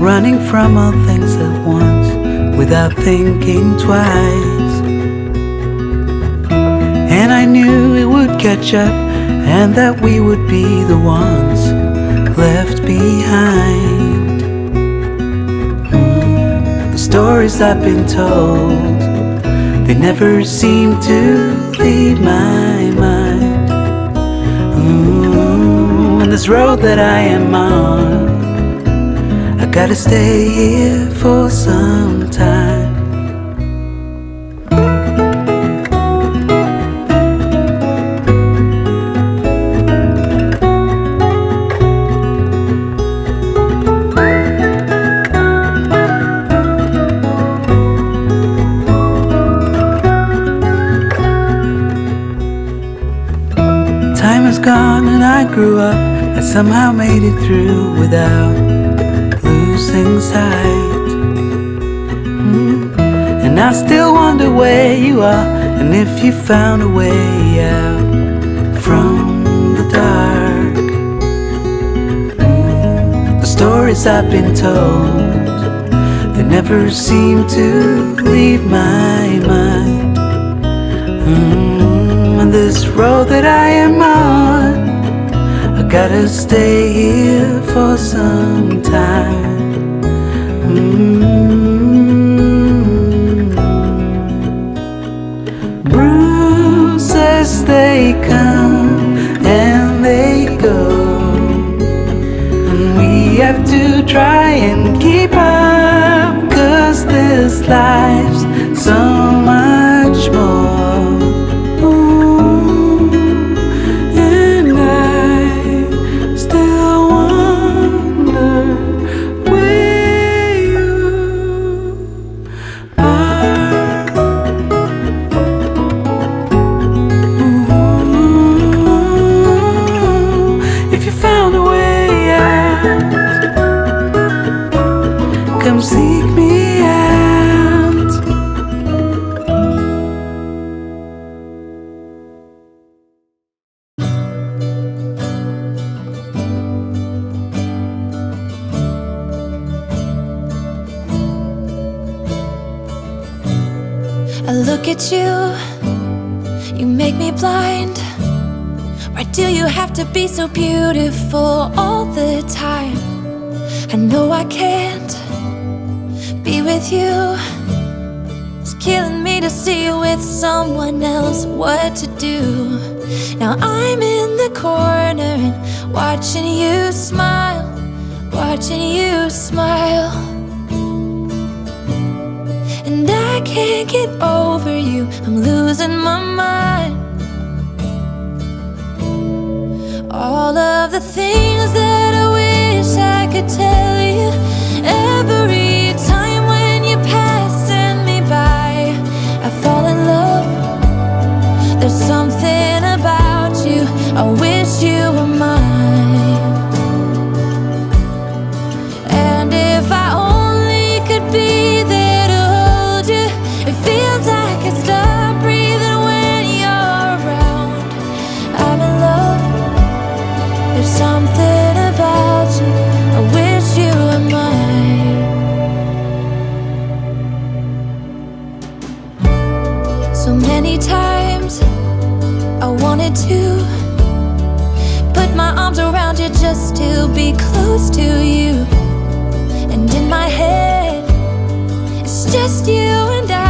running from all things at once without thinking twice. And I knew it would catch up and that we would be the ones left behind. The stories I've been told, they never seem to leave my mind. And this road that I am on, I gotta stay here for some time. Time is gone and I grew up. I somehow made it through without losing sight. And I still wonder where you are, and if you found a way out from the dark. The stories I've been told, they never seem to leave my mind. And this road that I am on, I gotta stay here for some time. Bruises, they come and they go, and we have to try and keep up, 'cause this life's so much more. Come seek me out. I look at you, you make me blind. Why do you have to be so beautiful all the time? I know I can't be with you. It's killing me to see you with someone else. What to do? Now I'm in the corner and watching you smile, watching you smile. And I can't get over you, I'm losing my mind. All of the things that I wish I could tell you, every time when you're passing me by, I fall in love. There's something about you, I wish you were mine. And if I only could be there to hold you, it feels like I stop breathing when you're around. I'm in love, there's something about you, I wish you were mine. So many times I wanted to put my arms around you just to be close to you. And in my head, it's just you and I.